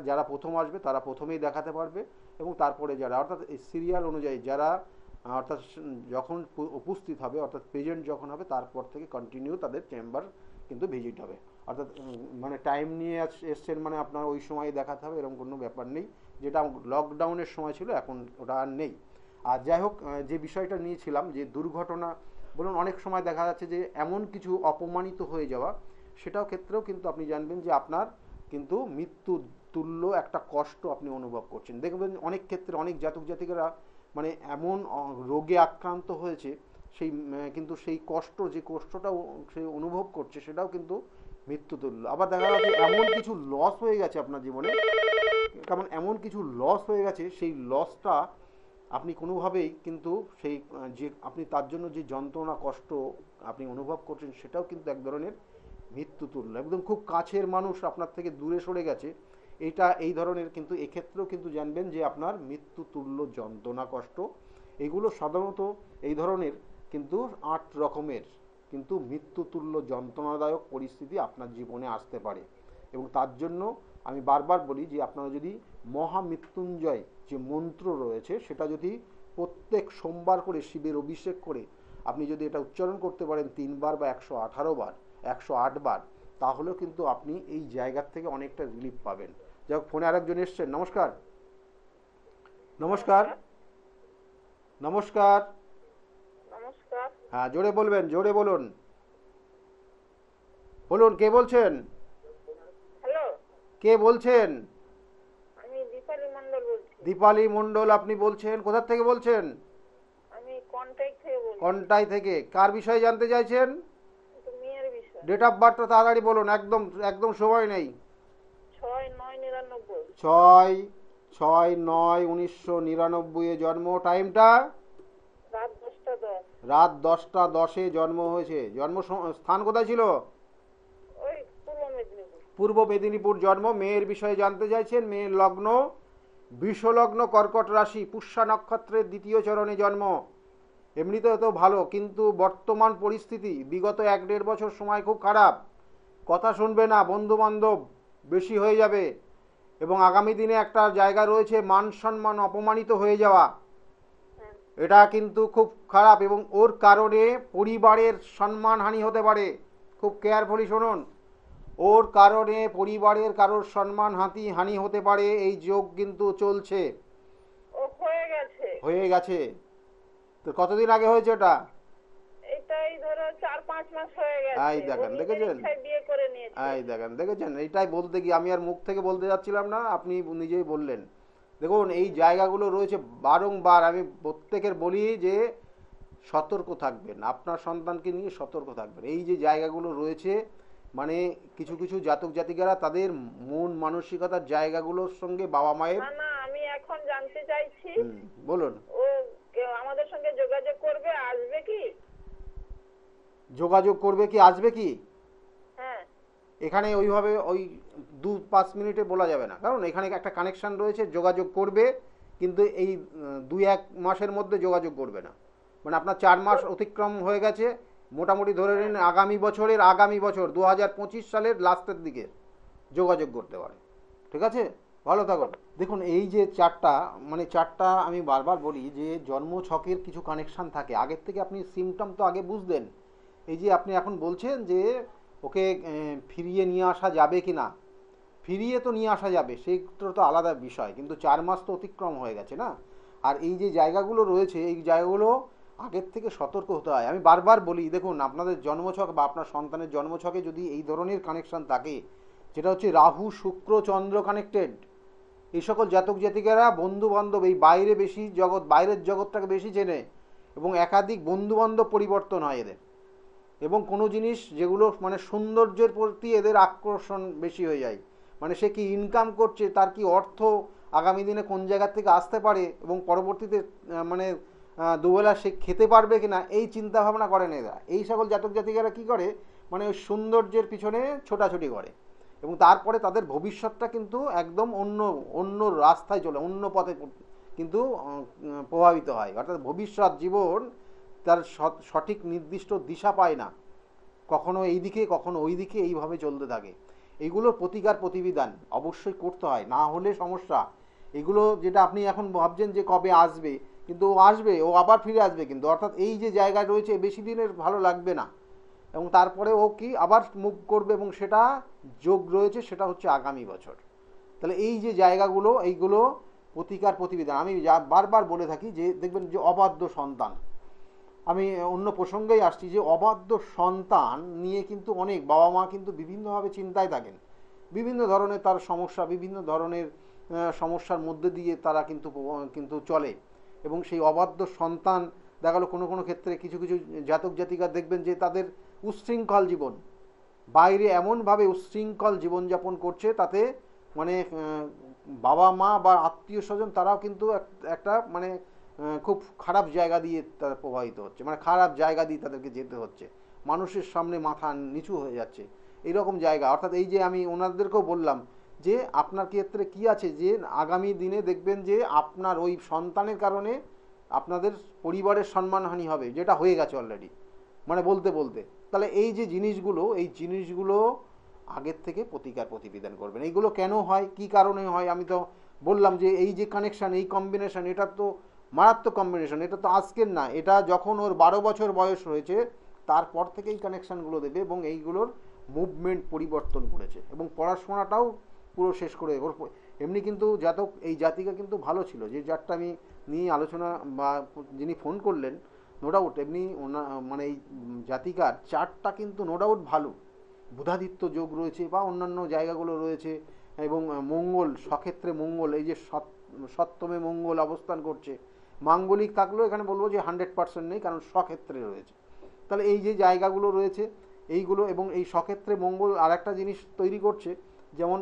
যারা প্রথম আসবে তারা প্রথমেই দেখাতে পারবে, এবং তারপরে যারা অর্থাৎ এই সিরিয়াল অনুযায়ী যারা অর্থাৎ যখন উপস্থিত হবে, অর্থাৎ প্রেজেন্ট যখন হবে, তারপর থেকে কন্টিনিউ তাদের চেম্বার কিন্তু ভিজিট হবে। অর্থাৎ মানে টাইম নিয়ে এসছেন মানে আপনার ওই সময় দেখাতে হবে এরকম কোনো ব্যাপার নেই, যেটা লকডাউনের সময় ছিল, এখন ওটা আর নেই। আর যাই হোক, যে বিষয়টা নিয়েছিলাম যে দুর্ঘটনা বলুন, অনেক সময় দেখা যাচ্ছে যে এমন কিছু অপমানিত হয়ে যাওয়া, সেটাও ক্ষেত্রেও কিন্তু আপনি জানবেন যে আপনার কিন্তু মৃত্যু তুল্য একটা কষ্ট আপনি অনুভব করছেন। দেখবেন অনেক ক্ষেত্রে অনেক জাতক জাতিকারা মানে এমন রোগে আক্রান্ত হয়েছে, সেই কিন্তু সেই কষ্ট, যে কষ্টটা সে অনুভব করছে, সেটাও কিন্তু মৃত্যু তুল্য। আবার দেখা যাচ্ছে এমন কিছু লস হয়ে গেছে আপনার জীবনে, কারণ এমন কিছু লস হয়ে গেছে, সেই লসটা আপনি কোনোভাবেই কিন্তু সেই যে আপনি তার জন্য যে যন্ত্রণা কষ্ট আপনি অনুভব করছেন, সেটাও কিন্তু এক ধরনের মৃত্যু তুল্য। একদম খুব কাছের মানুষ আপনার থেকে দূরে সরে গেছে, এটা এই ধরনের কিন্তু এক্ষেত্রেও কিন্তু জানবেন যে আপনার মৃত্যু তুল্য যন্ত্রণা কষ্ট। এগুলো সাধারণত এই ধরনের কিন্তু 8 রকমের কিন্তু মৃত্যু তুল্য যন্ত্রণাদায়ক পরিস্থিতি আপনার জীবনে আসতে পারে। এবং তার জন্য আমি বারবার বলি যে আপনারা যদি মহামৃত্যুঞ্জয় যে মন্ত্র রয়েছে, সেটা যদি প্রত্যেক সোমবার করে শিবের অভিষেক করে আপনি যদি এটা উচ্চারণ করতে পারেন 3 বার বা 118 বার, 108 বার, তাহলেও কিন্তু আপনি এই জায়গার থেকে অনেকটা রিলিফ পাবেন। যাই হোক, ফোনে আরেকজন এসছেন। নমস্কার। নমস্কার। নমস্কার। নমস্কার। হ্যাঁ, জোরে বলবেন, জোরে বলুন। বলুন, কে বলছেন? হ্যালো, কে বলছেন? আমি দীপালি মন্ডল বলছি। দীপালি মণ্ডল আপনি বলছেন? কোথা থেকে বলছেন? আমি কন্টাক্ট থেকে বলছি। কন্টাই থেকে। কার বিষয়ে জানতে চাইছেন? একটু মেয়ের বিষয়। ডেট অফ বার্থটা তাড়াতাড়ি বলুন, একদম একদম সময় নেই। 6/9/99। 6/6/1999 এ জন্ম। টাইমটা? রাত 10টা 10। রাত 10টা 10-এ জন্ম হয়েছে। জন্ম স্থান কোথায় ছিল? ওই পূর্ব মেদিনীপুর। পূর্ব মেদিনীপুর জন্ম। মেয়ের বিষয়ে জানতে চাইছেন। মেয়ের লগ্ন বৃষলগ্ন, কর্কট রাশি, পুষ্যা নক্ষত্রের 2য় চরণে জন্ম। এমনিতেও তো ভালো, কিন্তু বর্তমান পরিস্থিতি বিগত 1-1.5 বছর সময় খুব খারাপ। কথা শুনবে না, বন্ধু বান্ধব বেশি হয়ে যাবে, এবং আগামী দিনে একটা জায়গা রয়েছে মান সম্মান অপমানিত হয়ে যাওয়া। এটা কিন্তু খুব খারাপ, এবং ওর কারণে পরিবারের সম্মানহানি হতে পারে। খুব কেয়ারফুলি শুনুন। ওর কারণে পরিবারের কারোর সম্মান হানি হতে পারে। এই যোগ কিন্তু চলছে। ও হয়ে গেছে। হয়ে গেছে? তো কতদিন আগে হয়েছে এটা? এটাই ধরো 4-5 মাস হয়ে গেছে। এই দেখেন, দেখেছেন? বিয়ে করে নিয়েছে। এই দেখেন, দেখেছেন? এইটাই বলতে গিয়ে আমি আর মুখ থেকে বলতে যাচ্ছিলাম না, আপনি নিজেই বললেন। দেখুন, এই জায়গাগুলো রয়েছে। বারংবার আমি প্রত্যেকের বলি যে সতর্ক থাকবেন, আপনার সন্তানকে নিয়ে সতর্ক থাকবেন। এই যে জায়গাগুলো রয়েছে, মানে কিছু কিছু জাতক জাতিকারা তাদের মন মানসিকতার জায়গাগুলোর সঙ্গে বাবা মায়ের। না না, আমি এখন জানতে চাইছি। বলুন। ও আমাদের সঙ্গে যোগাযোগ করবে, আসবে কি? যোগাযোগ করবে কি, আসবে কি? হ্যাঁ। এখানে ওইভাবে ওই 2-5 মিনিটে বলা যাবে না, কারণ এখানে একটা কানেকশন রয়েছে। যোগাযোগ করবে, কিন্তু এই 2-1 মাসের মধ্যে যোগাযোগ করবে না। মানে আপনার 4 মাস অতিক্রম হয়ে গেছে, মোটামুটি ধরে নিন আগামী বছর 2025 সালের লাস্টের দিকে যোগাযোগ করতে পারে। ঠিক আছে? ভালো থাকুন। দেখুন, এই যে চারটা আমি বারবার বলি যে জন্ম ছকের কিছু কানেকশান থাকে আগের থেকে। আপনি সিমটম তো আগে বুঝতেন। এই যে আপনি এখন বলছেন যে ওকে ফিরিয়ে নিয়ে আসা যাবে কি না, ফিরিয়ে তো নিয়ে আসা যাবে, সেইটা তো আলাদা বিষয়, কিন্তু 4 মাস তো অতিক্রম হয়ে গেছে না। আর এই যে জায়গাগুলো রয়েছে, এই জায়গাগুলো আগের থেকে সতর্ক হতে হয়। আমি বারবার বলি, দেখুন, আপনাদের জন্মছক বা আপনার সন্তানের জন্মছকে যদি এই ধরনের কানেকশান থাকে, যেটা হচ্ছে রাহু শুক্র চন্দ্র কানেক্টেড, এই সকল জাতক জাতিকারা বন্ধু বান্ধব, এই বাইরের জগৎটাকে বেশি চেনে, এবং একাধিক বন্ধু বান্ধব পরিবর্তন হয় এদের, এবং কোনো জিনিস যেগুলো মানে সৌন্দর্যের প্রতি এদের আকর্ষণ বেশি হয়ে যায়। মানে সে কি ইনকাম করছে, তার কি অর্থ আগামী দিনে কোন জায়গা থেকে আসতে পারে, এবং পরবর্তীতে মানে দুবেলা সে খেতে পারবে কিনা, এই চিন্তা ভাবনা করেন এরা। এই সকল জাতক জাতিকারা কি করে, মানে ওই সৌন্দর্যের পিছনে ছোটাছুটি করে, এবং তারপরে তাদের ভবিষ্যৎটা কিন্তু একদম অন্য রাস্তায় চলে, অন্য পথে কিন্তু প্রভাবিত হয়। অর্থাৎ ভবিষ্যৎ জীবন তার সঠিক নির্দিষ্ট দিশা পায় না, কখনো এই দিকে কখনো ওই দিকে, এইভাবে চলতে থাকে। এইগুলোর প্রতিকার প্রতিবিধান অবশ্যই করতে হয়, না হলে সমস্যা। এগুলো যেটা আপনি এখন ভাবছেন যে কবে আসবে, কিন্তু ও আসবে, ও আবার ফিরে আসবে, কিন্তু অর্থাৎ এই যে জায়গায় রয়েছে বেশি দিনের ভালো লাগবে না, এবং তারপরে ও কি আবার মুভ করবে, এবং সেটা যোগ রয়েছে, সেটা হচ্ছে আগামী বছর। তাহলে এই যে জায়গাগুলো, এইগুলো প্রতিকার প্রতিবিধান আমি বারবার বলে থাকি যে দেখবেন যে অবাধ্য সন্তান, আমি অন্য প্রসঙ্গেই আসছি যে অবাধ্য সন্তান নিয়ে কিন্তু অনেক বাবা মা কিন্তু বিভিন্নভাবে চিন্তায় থাকেন, বিভিন্ন ধরনের তার সমস্যা, বিভিন্ন ধরনের সমস্যার মধ্যে দিয়ে তারা কিন্তু কিন্তু চলে। এবং সেই অবাধ্য সন্তান দেখা গেলো কোনো কোনো ক্ষেত্রে কিছু কিছু জাতক জাতিকা দেখবেন যে তাদের উচ্ছৃঙ্খল জীবন, বাইরে এমনভাবে উচ্ছৃঙ্খল জীবনযাপন করছে, তাতে মানে বাবা মা বা আত্মীয় স্বজন তারাও কিন্তু একটা মানে খুব খারাপ জায়গা দিয়ে তারা প্রবাহিত হচ্ছে, মানে খারাপ জায়গা দিয়ে তাদেরকে যেতে হচ্ছে, মানুষের সামনে মাথা নিচু হয়ে যাচ্ছে এইরকম জায়গা। অর্থাৎ এই যে আমি ওনাদেরকেও বললাম যে আপনার ক্ষেত্রে কি আছে যে আগামী দিনে দেখবেন যে আপনার ওই সন্তানের কারণে আপনাদের পরিবারের সম্মানহানি হবে, যেটা হয়ে গেছে অলরেডি, মানে বলতে বলতে। তাহলে এই যে জিনিসগুলো, এই জিনিসগুলো আগের থেকে প্রতিকার প্রতিবিধান করবেন। এইগুলো কেন হয়, কি কারণে হয়, আমি তো বললাম যে এই যে কানেকশান, এই কম্বিনেশন, এটা তো মারাত্মক কম্বিনেশন, এটা তো আজকের না, এটা যখন ওর 12 বছর বয়স হয়েছে তারপর থেকে এই কানেকশানগুলো দেবে এবং এইগুলোর মুভমেন্ট পরিবর্তন করেছে এবং পড়াশোনাটাও পুরো শেষ করে ওর এমনি কিন্তু জাতক এই জাতিকা কিন্তু ভালো ছিল, যে যারটা আমি নিয়ে আলোচনা বা যিনি ফোন করলেন নো ডাউট এমনি মানে এই জাতিকার চারটা কিন্তু নো ডাউট ভালো, বুধাদিত্য যোগ রয়েছে বা অন্যান্য জায়গাগুলো রয়েছে এবং মঙ্গল সক্ষেত্রে মঙ্গল, এই যে সপ্তমে মঙ্গল অবস্থান করছে, মাঙ্গলিক থাকলেও এখানে বলবো যে 100% নেই, কারণ সক্ষেত্রে রয়েছে। তাহলে এই যে জায়গাগুলো রয়েছে এইগুলো, এবং এই সক্ষেত্রে মঙ্গল আর একটা জিনিস তৈরি করছে, যেমন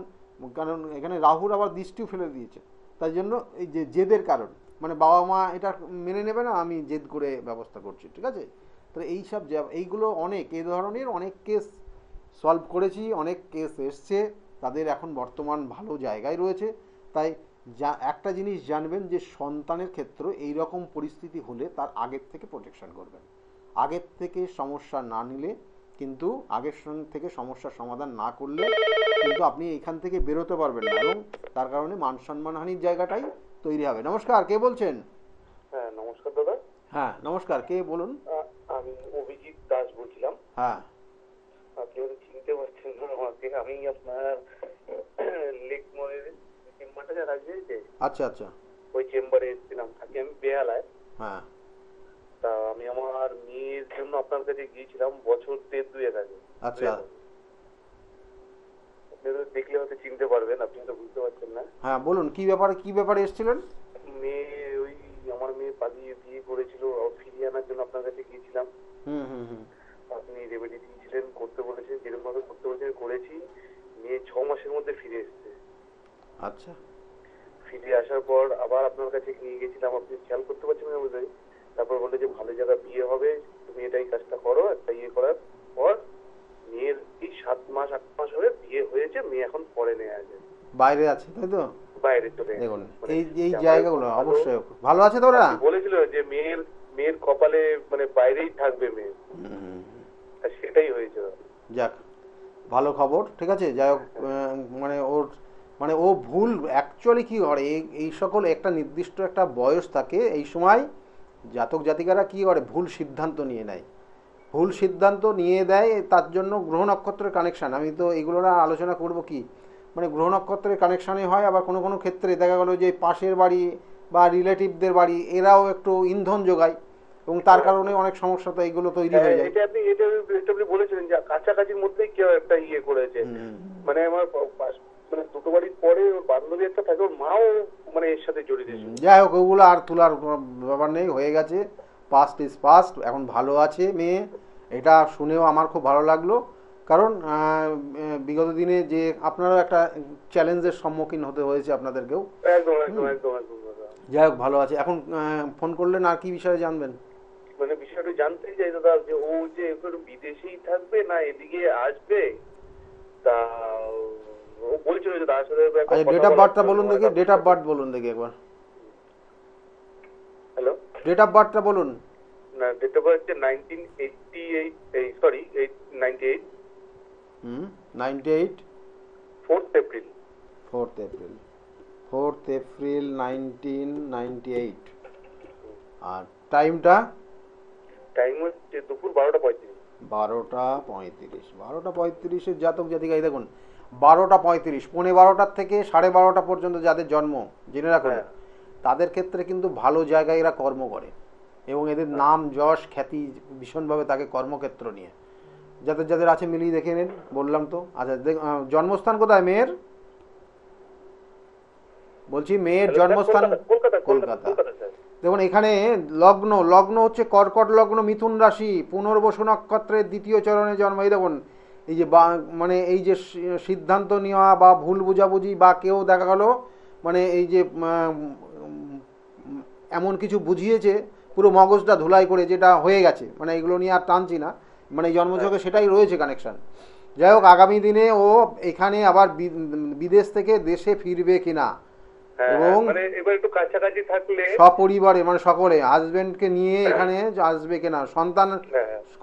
কারণ এখানে রাহুর আবার দৃষ্টিও ফেলে দিয়েছে, তাই জন্য এই যে জেদের কারণ, মানে বাবা মা এটা মেনে নেবে না, আমি জেদ করে ব্যবস্থা করছি, ঠিক আছে। তাহলে এইসব এইগুলো অনেক এই ধরনের অনেক কেস সলভ করেছি, অনেক কেস এসছে, তাদের এখন বর্তমান ভালো জায়গায় রয়েছে। তাই যা একটা জিনিস জানবেন যে সন্তানের ক্ষেত্রে এই রকম পরিস্থিতি হলে তার আগের থেকে প্রোটেকশন করবেন, আগের থেকে সমস্যা না নিলে কিন্তু আগের থেকে সমস্যার সমাধান না করলে কিন্তু আপনি এইখান থেকে বেরোতে পারবেন না এবং তার কারণে মান সম্মানহানির জায়গাটাই তৈরি হবে। নমস্কার, কে বলছেন? হ্যাঁ নমস্কার দাদা। হ্যাঁ নমস্কার, কে বলুন? আমি অভিজিৎ দাস বলছিলাম। হ্যাঁ আপনি হয়তো চিনতে পারছেন না আমাকে, আমি আপনার লেকমোড়ের চেম্বারটা যা রাখবে, আচ্ছা আচ্ছা, ওই চেম্বারে এসেছিলাম, থাকি আমি বেহালায়। হ্যাঁ তা আমি আমার মেয়ের জন্য আপনার কাছে গিয়েছিলাম বছর 1.5-2 আগে। আচ্ছা, দেখলে হয়তো চিনতে পারবেন, আপনি তো বুঝতে পারছেন না। হ্যাঁ বলুন, কি ব্যাপারে এসেছিলেন? মেয়ে ওই আমার মেয়ে পালিয়ে বিয়ে করেছিল, ফিরিয়ে আনার জন্য আপনার কাছে গিয়েছিলাম। হুম হুম হুম, আপনি রেমেডি দিয়েছিলেন, করতে বলেছেন, যেরকম ভাবে করতে বলেছেন করেছি। মেয়ে 6 মাসের মধ্যে ফিরে এসছে। আচ্ছা, ফিরে আসার পর আবার আপনার কাছে নিয়ে গেছিলাম, আপনি খেয়াল করতে পারছেন না বোধহয়। তারপর বললো যে ভালো জায়গা বিয়ে হবে, তুমি এটাই কাজটা করো। একটা ইয়ে করার পর মেয়ের এই 7 মাস 8 মাস হয়ে বিয়ে হয়েছে, মেয়ে এখন ফরেনে আছে, বাইরে আছে, তাই তো? বাইরে চলে গেছে। দেখুন এই জায়গাগুলো অবশ্যই ভালো আছে তো ওরা বলেছিল যে মেয়ের কপালে মানে বাইরেই থাকবে মেয়ে, সেটাই হয়েছে। যাক, ভালো খবর, ঠিক আছে। যাই হোক, মানে ও ভুল অ্যাকচুয়ালি কী করে, এই সকল একটা নির্দিষ্ট একটা বয়স থাকে, এই সময় জাতক জাতিকারা কী করে, ভুল সিদ্ধান্ত নিয়ে নেয়, ভুল সিদ্ধান্ত নিয়ে দেয়। তার জন্য গ্রহ নক্ষত্রের কানেকশান, আমি তো এগুলো না আলোচনা করব কি, মানে গ্রহ নক্ষত্রের কানেকশানে হয়। আবার কোনো কোনো ক্ষেত্রে দেখা গেলো যে পাশের বাড়ি বা রিলেটিভদের বাড়ি এরাও একটু ইন্ধন যোগায় এবং তার কারণে অনেক সমস্যা তো এইগুলো তৈরি হয়ে যায়। এটা আপনি বলেছিলেন যে কাছাকাছির মধ্যেই কেউ একটা ইয়ে করেছে, মানে আমার মানে দুটো বাড়ির পরে ওর বান্ধবী একটা থাকে, ওর মাও মানে এর সাথে জড়িত। যাই হোক, ওগুলো আর তোলার ব্যাপার নেই, হয়ে গেছে, পাস্ট ইজ পাস্ট। এখন ভালো আছে মেয়ে, এটা শুনেও আমার খুব ভালো লাগলো, কারণ বিগত দিনে যে আপনারাও একটা চ্যালেঞ্জের সম্মুখীন হতে হয়েছে আপনাদেরকেও। একদম একদম একদম একদম। যাই হোক, ভালো আছে। এখন ফোন করলেন আর কি বিষয়ে জানবেন? মানে বিষয়টা জানতেই চাই দাদা, যে ও যে এখন বিদেশেই থাকবে না এদিকে আসবে, তা ও বলছিল যে তার সাথে আচ্ছা, ডেট অফ বার্থটা বলুন দেখি, ডেট অফ বার্থ বলুন দেখি একবার। হ্যালো, ডেট অফ বার্থটা বলুন। না, ডেট অফ বার্থ হচ্ছে 1988, সরি 98। 98 4th April 1998। আর টাইমটা? টাইম হচ্ছে দুপুর 12:35। 12:35 জাতক জাতিকাই দেখুন, 12:35 পৌনে 12টার থেকে 12:30 পর্যন্ত যাদের জন্ম জেনে রাখুন, তাদের ক্ষেত্রে কিন্তু ভালো জায়গায় এরা কর্ম করে এবং এদের নাম যশ খ্যাতি ভীষণভাবে থাকে কর্মক্ষেত্র নিয়ে। যাদের যাদের আছে মিলিয়ে দেখে নিন, বললাম তো। আচ্ছা, জন্মস্থান কোথায় মেয়ের? বলছি মেয়ের জন্মস্থান কলকাতা। দেখুন এখানে লগ্ন, লগ্ন হচ্ছে কর্কট লগ্ন, মিথুন রাশি, পুনর্বসু নক্ষত্রের দ্বিতীয় চরণে জন্ম। এই দেখুন এই যে মানে এই যে সিদ্ধান্ত নেওয়া বা ভুল বুঝাবুঝি বা কেউ দেখা গেল মানে এই যে এমন কিছু বুঝিয়েছে পুরো মগজটা ধুলাই করে, যেটা হয়ে গেছে, মানে এগুলো নিয়ে আর টানছি না, মানে এই জন্মযোগে সেটাই রয়েছে কানেকশন। যাই হোক, আগামী দিনে ও এখানে আবার বিদেশ থেকে দেশে ফিরবে কিনা এবং মানে এবার একটু কাছাকাছি থাকলে সপরিবারে মানে সকলে হাজবেন্ডকে নিয়ে এখানে আসবে কিনা, সন্তান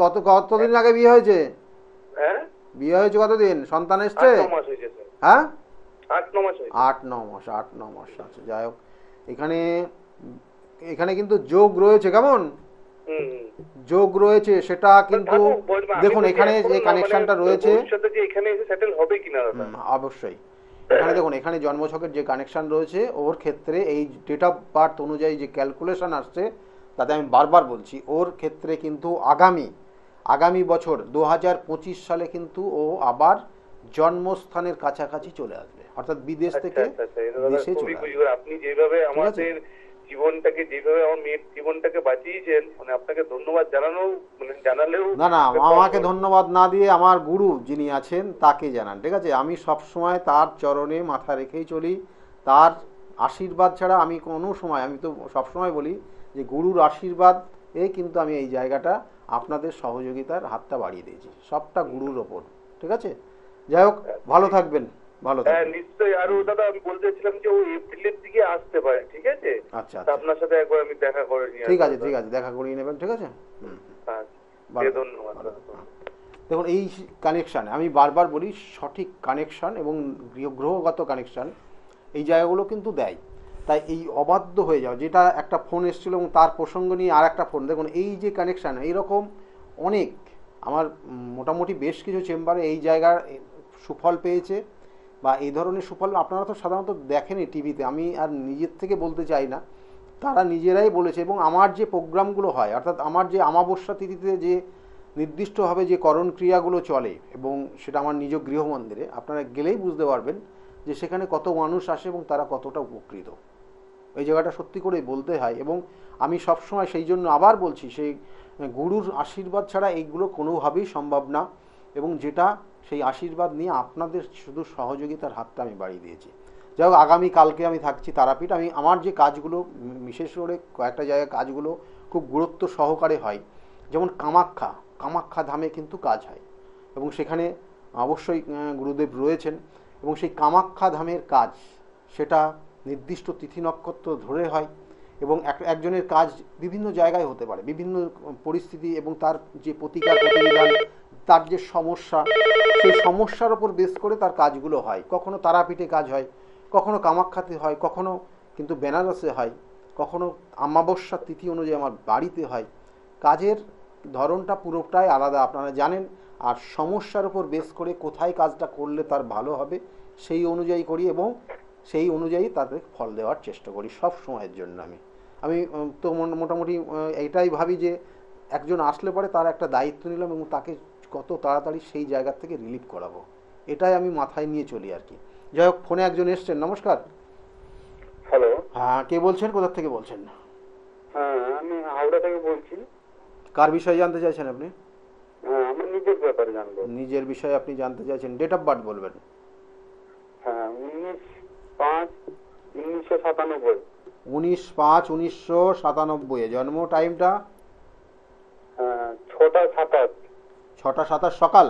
কতদিন আগে বিয়ে হয়েছে? বিয়ে হয়েছে কতদিন? সন্তান এসছে? হ্যাঁ 8-9 মাস আছে। যাই হোক, এখানে কিন্তু যোগ রয়েছে। কেমন যোগ রয়েছে সেটা কিন্তু দেখুন এখানে যে কানেকশনটা রয়েছে অবশ্যই এখানে দেখুন, এখানে জন্মছকের যে কানেকশন রয়েছে ওর ক্ষেত্রে এই ডেট অফ বার্থ অনুযায়ী যে ক্যালকুলেশন আসছে তাতে আমি বারবার বলছি ওর ক্ষেত্রে কিন্তু আগামী বছর 2025 সালে কিন্তু ও আবার জন্মস্থানের কাছাকাছি চলে আসবে, অর্থাৎ বিদেশ থেকে দেশে চলে আসবে। আপনি যেভাবে আমাদের জীবনটাকে, যেভাবে আমার মেয়ের জীবনটাকে বাঁচিয়েছেন, মানে আপনাকে ধন্যবাদ জানালেও না, আমাকে ধন্যবাদ না দিয়ে আমার গুরু যিনি আছেন তাকে জানান, ঠিক আছে? আমি সব সময় তার চরণে মাথা রেখেই চলি, তার আশীর্বাদ ছাড়া আমি কোনো সময়, আমি তো সবসময় বলি যে গুরুর আশীর্বাদ কিন্তু আমি এই জায়গাটা আপনাদের সহযোগিতার হাতটা বাড়িয়ে দিয়েছি, সবটা গুরুর ওপর, ঠিক আছে? যাই হোক, ভালো থাকবেন, ভালো থাকবেন। নিশ্চয়ই। আর দাদা আমি বলতেছিলাম যে ও এপ্রিলের দিকে আসতে পারে, ঠিক আছে? আচ্ছা, আপনার সাথে একবার আমি দেখা করে নিই। ঠিক আছে, দেখা করিয়ে নেবেন, ঠিক আছে? ধন্যবাদ। দেখুন এই কানেকশান আমি বারবার বলি, সঠিক কানেকশান এবং গ্রহগত কানেকশান এই জায়গাগুলো কিন্তু দেয়। তাই এই অবাধ্য হয়ে যাওয়া, যেটা একটা ফোন এসেছিল এবং তার প্রসঙ্গ নিয়ে আর একটা ফোন, দেখুন এই যে কানেকশান, এইরকম অনেক আমার মোটামুটি বেশ কিছু চেম্বারে এই জায়গার সুফল পেয়েছে বা এই ধরনের সুফল আপনারা তো সাধারণত দেখেনই টিভিতে, আমি আর নিজের থেকে বলতে চাই না, তারা নিজেরাই বলেছে। এবং আমার যে প্রোগ্রামগুলো হয়, অর্থাৎ আমার যে অমাবস্যা তিথিতে যে নির্দিষ্টভাবে যে করণ ক্রিয়াগুলো চলে, এবং সেটা আমার নিজ গৃহমন্দিরে, আপনারা গেলেই বুঝতে পারবেন যে সেখানে কত মানুষ আসে এবং তারা কতটা উপকৃত। এই জায়গাটা সত্যি করেই বলতে হয়। এবং আমি সবসময় সেই জন্য আবার বলছি, সেই গুরুর আশীর্বাদ ছাড়া এইগুলো কোনোভাবেই সম্ভব না। এবং যেটা সেই আশীর্বাদ নিয়ে আপনাদের শুধু সহযোগিতার হাতটা আমি বাড়িয়ে দিয়েছি। যাই হোক, আগামীকালকে আমি থাকছি তারাপীঠ। আমি আমার যে কাজগুলো, বিশেষ করে কয়েকটা জায়গায় কাজগুলো খুব গুরুত্ব সহকারে হয়, যেমন কামাখ্যা ধামে কিন্তু কাজ হয় এবং সেখানে অবশ্যই গুরুদেব রয়েছেন। এবং সেই কামাখ্যা ধামের কাজ সেটা নির্দিষ্ট তিথি নক্ষত্র ধরে হয় এবং একজনের কাজ বিভিন্ন জায়গায় হতে পারে, বিভিন্ন পরিস্থিতি এবং তার যে প্রতিকার প্রতিবিধান, তার যে সমস্যা, সেই সমস্যার ওপর বেস করে তার কাজগুলো হয়। কখনো তারাপীঠে কাজ হয়, কখনো কামাখ্যাতে হয়, কখনো কিন্তু বেনারসে হয়, কখনো অমাবস্যা তিথি অনুযায়ী আমার বাড়িতে হয়। কাজের ধরনটা পুরোটাই আলাদা, আপনারা জানেন। আর সমস্যার উপর বেস করে কোথায় কাজটা করলে তার ভালো হবে সেই অনুযায়ী করি এবং সেই অনুযায়ী তাদের ফল দেওয়ার চেষ্টা করি সব সময়ের জন্য। আমি তো মোটামুটি এইটাই ভাবি যে একজন আসলে পরে তার একটা দায়িত্ব নিলাম এবং তাকে কত তাড়াতাড়ি সেই জায়গা থেকে রিলিফ করাবো, এটাই আমি মাথায় নিয়ে চলি আর কি। যাই হোক, ফোনে একজন এসছেন। নমস্কার। হ্যালো। হ্যাঁ, কে বলছেন, কোথা থেকে বলছেন? হ্যাঁ, আমি হাওড়া থেকে বলছি। কার বিষয়ে জানতে চাইছেন আপনি? হ্যাঁ, আমার নিজের ব্যাপারে জানবো। নিজের বিষয়ে আপনি জানতে চাইছেন, ডেট অফ বার্থ বলবেন? হ্যাঁ, 19/5/1997। 19/5/1997 জন্ম। টাইমটা? 6টা 27। সকাল?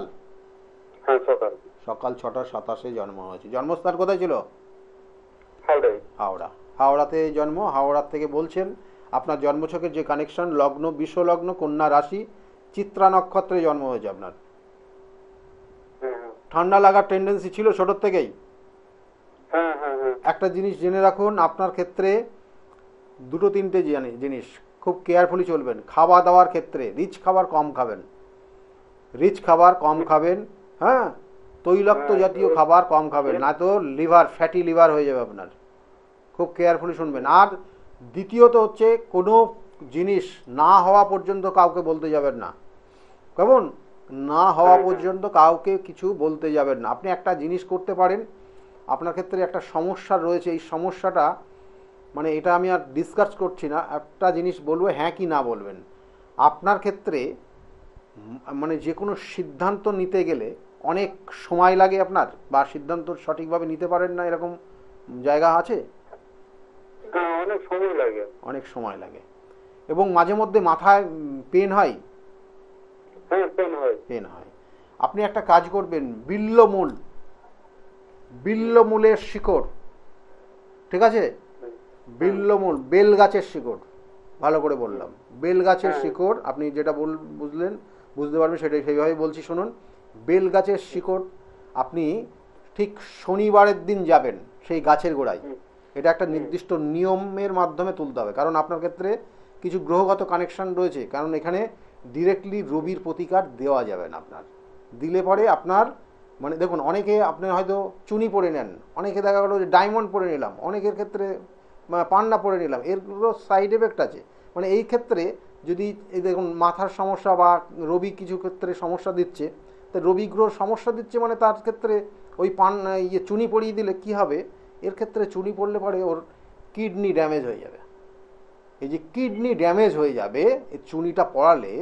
হ্যাঁ, সকাল 6টা 27 জন্ম হয়েছে। জন্মস্থান কোথায় ছিল? হাওড়া। হাওড়াতে জন্ম। হাওড়ার থেকে বলছেন। আপনার জন্মছকের যে কানেকশন, লগ্ন বিশ্বলগ্ন, কন্যা রাশি, চিত্রা নক্ষত্রে জন্ম হয়েছে আপনার। ঠান্ডা লাগার টেন্ডেন্সি ছিল ছোটোর থেকেই? হ্যাঁ। একটা জিনিস জেনে রাখুন, আপনার ক্ষেত্রে দুটো তিনটে জিনিস খুব কেয়ারফুলি চলবেন। খাওয়া দাওয়ার ক্ষেত্রে রিচ খাবার কম খাবেন, হ্যাঁ, তৈলাক্ত জাতীয় খাবার কম খাবেন, না তো ফ্যাটি লিভার হয়ে যাবে আপনার। খুব কেয়ারফুলি শুনবেন। আর দ্বিতীয়ত হচ্ছে কোনো জিনিস না হওয়া পর্যন্ত কাউকে বলতে যাবেন না, কেমন? না হওয়া পর্যন্ত কাউকে কিছু বলতে যাবেন না। আপনি একটা জিনিস করতে পারেন, আপনার ক্ষেত্রে একটা সমস্যা রয়েছে, এই সমস্যাটা মানে এটা আমি আর ডিসকাস করছি না, একটা জিনিস বলবো, হ্যাঁ কি না বলবেন। আপনার ক্ষেত্রে মানে যে কোনো সিদ্ধান্ত নিতে গেলে অনেক সময় লাগে আপনার, বা সিদ্ধান্ত সঠিকভাবে নিতে পারেন না, এরকম জায়গা আছে? হ্যাঁ, অনেক সময় লাগে। অনেক সময় লাগে, এবং মাঝে মধ্যে মাথায় পেন হয়। হ্যাঁ, পেন হয়। পেন হয়। আপনি একটা কাজ করবেন, বিল্লমূল, বিল্লমূলের শিকড়, ঠিক আছে? বিল্লমূল, বেল গাছের শিকড়, ভালো করে বললাম, বেল গাছের শিকড়, আপনি যেটা বুঝলেন, বুঝতে পারবেন সেটাই সেইভাবে বলছি, শুনুন। বেল গাছের শিকড় আপনি ঠিক শনিবারের দিন যাবেন সেই গাছের গোড়ায়, এটা একটা নির্দিষ্ট নিয়মের মাধ্যমে তুলতে হবে, কারণ আপনার ক্ষেত্রে কিছু গ্রহগত কানেকশন রয়েছে, কারণ এখানে ডিরেক্টলি রবির প্রতিকার দেওয়া যাবে না। আপনার দিলে পরে আপনার মানে দেখুন, অনেকে আপনি হয়তো চুনি পরে নেন, অনেকে দেখা গেলো যে ডায়মন্ড পরে নিলাম, অনেকের ক্ষেত্রে পান্না পরে নিলাম, এরগুলো সাইড এফেক্ট আছে। মানে এই ক্ষেত্রে যদি এই দেখুন মাথার সমস্যা বা রবি কিছু ক্ষেত্রে সমস্যা দিচ্ছে, তো রবি গ্রহ সমস্যা দিচ্ছে মানে তার ক্ষেত্রে ওই চুনি পরিয়ে দিলে কি হবে, এর ক্ষেত্রে চুনি পড়লে পরে ওর কিডনি ড্যামেজ হয়ে যাবে। এই যে কিডনি ড্যামেজ হয়ে যাবে এই চুনিটা পড়ালে,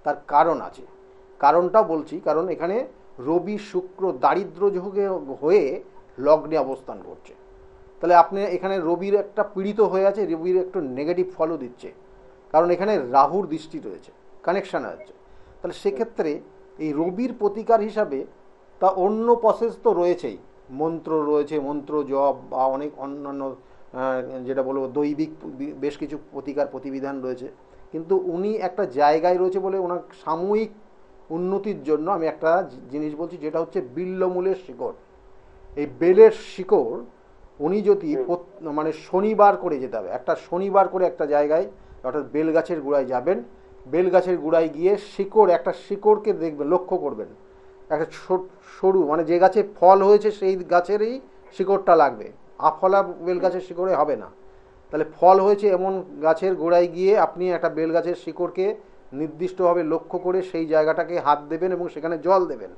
তার কারণ আছে, কারণটা বলছি। কারণ এখানে রবি শুক্র দারিদ্র যোগে হয়ে লগ্নে অবস্থান করছে, তাহলে আপনি এখানে রবির একটা পীড়িত হয়ে আছে, রবির একটু নেগেটিভ ফলও দিচ্ছে, কারণ এখানে রাহুর দৃষ্টি রয়েছে, কানেকশান আছে। তাহলে সেক্ষেত্রে এই রবির প্রতিকার হিসাবে তা অন্য প্রসেস তো রয়েছেই, মন্ত্র রয়েছে, মন্ত্র জপ বা অনেক অন্যান্য যেটা বলবো দৈবিক বেশ কিছু প্রতিকার প্রতিবিধান রয়েছে, কিন্তু উনি একটা জায়গায় রয়েছে বলে ওনার সাময়িক উন্নতির জন্য আমি একটা জিনিস বলছি, যেটা হচ্ছে বিল্লমূলের শিকড়। এই বেলের শিকড় উনি যদি মানে শনিবার করে যেতে হবে, একটা শনিবার করে একটা জায়গায়, অর্থাৎ বেল গাছের গোড়ায় যাবেন, বেল গাছের গোড়ায় গিয়ে শিকড়, একটা শিকড়কে দেখবেন, লক্ষ্য করবেন, একটা সরু মানে যে গাছে ফল হয়েছে সেই গাছেরই শিকড়টা লাগবে, আফলা বেল গাছের শিকড়ে হবে না। তাহলে ফল হয়েছে এমন গাছের গোড়ায় গিয়ে আপনি একটা বেল গাছের শিকড়কে নির্দিষ্টভাবে লক্ষ্য করে সেই জায়গাটাকে হাত দেবেন এবং সেখানে জল দেবেন।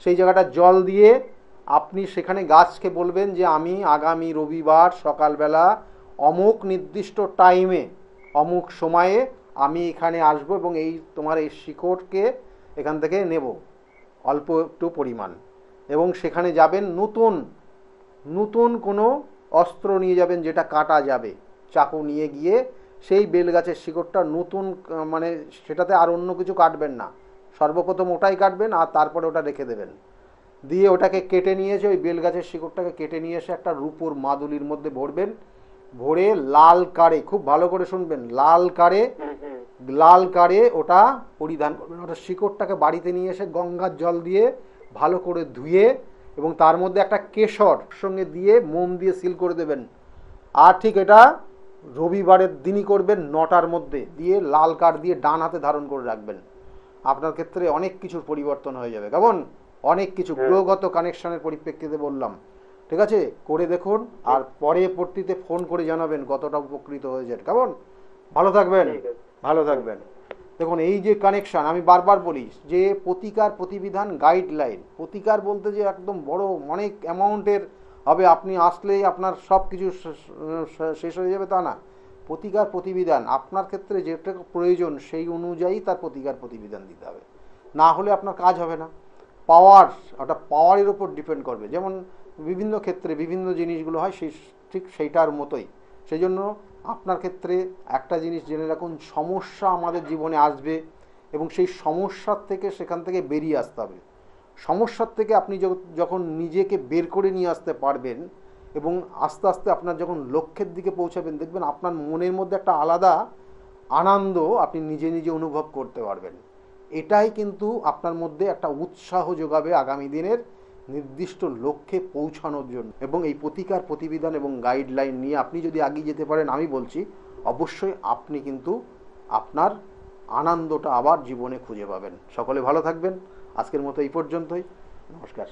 সেই জায়গাটা জল দিয়ে আপনি সেখানে গাছকে বলবেন যে আমি আগামী রবিবার সকালবেলা অমুক নির্দিষ্ট টাইমে অমুক সময়ে আমি এখানে আসবো এবং এই তোমার এই শিকড়কে এখান থেকে নেব অল্প একটু পরিমাণ, এবং সেখানে যাবেন, নতুন নতুন কোনো অস্ত্র নিয়ে যাবেন যেটা কাটা যাবে, চাকু নিয়ে গিয়ে সেই বেল গাছের শিকড়টা নতুন মানে সেটাতে আর অন্য কিছু কাটবেন না, সর্বপ্রথম ওটাই কাটবেন আর তারপরে ওটা রেখে দেবেন, দিয়ে ওটাকে কেটে নিয়ে এসে ওই বেল গাছের শিকড়টাকে কেটে নিয়ে এসে একটা রূপোর মাদুলির মধ্যে ভরবেন, ভরে লাল কারে, খুব ভালো করে শুনবেন, লাল কারে ওটা পরিধান করবেন। ওটা শিকড়টাকে বাড়িতে নিয়ে এসে গঙ্গার জল দিয়ে ভালো করে ধুয়ে এবং তার মধ্যে একটা কেশর সঙ্গে দিয়ে মোম দিয়ে সিল করে দেবেন। আর ঠিক এটা রবিবারের দিনই করবেন, 9টার মধ্যে, দিয়ে লাল কার দিয়ে ডান হাতে ধারণ করে রাখবেন। আপনার ক্ষেত্রে অনেক কিছুর পরিবর্তন হয়ে যাবে, কেমন? অনেক কিছু গ্রহগত কানেকশনের পরিপ্রেক্ষিতে বললাম, ঠিক আছে? করে দেখুন, আর পরে পরবর্তীতে ফোন করে জানাবেন কতটা উপকৃত হয়েছেন, কেমন? ভালো থাকবেন, ভালো থাকবেন। দেখুন এই যে কানেকশান, আমি বারবার বলি যে প্রতিকার প্রতিবিধান গাইডলাইন, প্রতিকার বলতে যে একদম বড় অনেক অ্যামাউন্টের হবে, আপনি আসলেই আপনার সব কিছু শেষ হয়ে যাবে তা না। প্রতিকার প্রতিবিধান আপনার ক্ষেত্রে যেটা প্রয়োজন সেই অনুযায়ী তার প্রতিকার প্রতিবিধান দিতে হবে, না হলে আপনার কাজ হবে না। পাওয়ার, ওটা পাওয়ারের উপর ডিপেন্ড করবে, যেমন বিভিন্ন ক্ষেত্রে বিভিন্ন জিনিসগুলো হয় সেই ঠিক সেইটার মতোই। সেই জন্য আপনার ক্ষেত্রে একটা জিনিস জেনে রাখুন, সমস্যা আমাদের জীবনে আসবে এবং সেই সমস্যার থেকে সেখান থেকে বেরিয়ে আসতে হবে। সমস্যার থেকে আপনি যখন নিজেকে বের করে নিয়ে আসতে পারবেন এবং আস্তে আস্তে আপনার যখন লক্ষ্যের দিকে পৌঁছাবেন, দেখবেন আপনার মনের মধ্যে একটা আলাদা আনন্দ আপনি নিজে নিজে অনুভব করতে পারবেন। এটাই কিন্তু আপনার মধ্যে একটা উৎসাহ যোগাবে আগামী দিনের নির্দিষ্ট লক্ষ্যে পৌঁছানোর জন্য। এবং এই প্রতিকার প্রতিবিধান এবং গাইডলাইন নিয়ে আপনি যদি এগিয়ে যেতে পারেন, আমি বলছি অবশ্যই আপনি কিন্তু আপনার আনন্দটা আবার জীবনে খুঁজে পাবেন। সকলে ভালো থাকবেন। আজকের মতো এই পর্যন্তই। নমস্কার।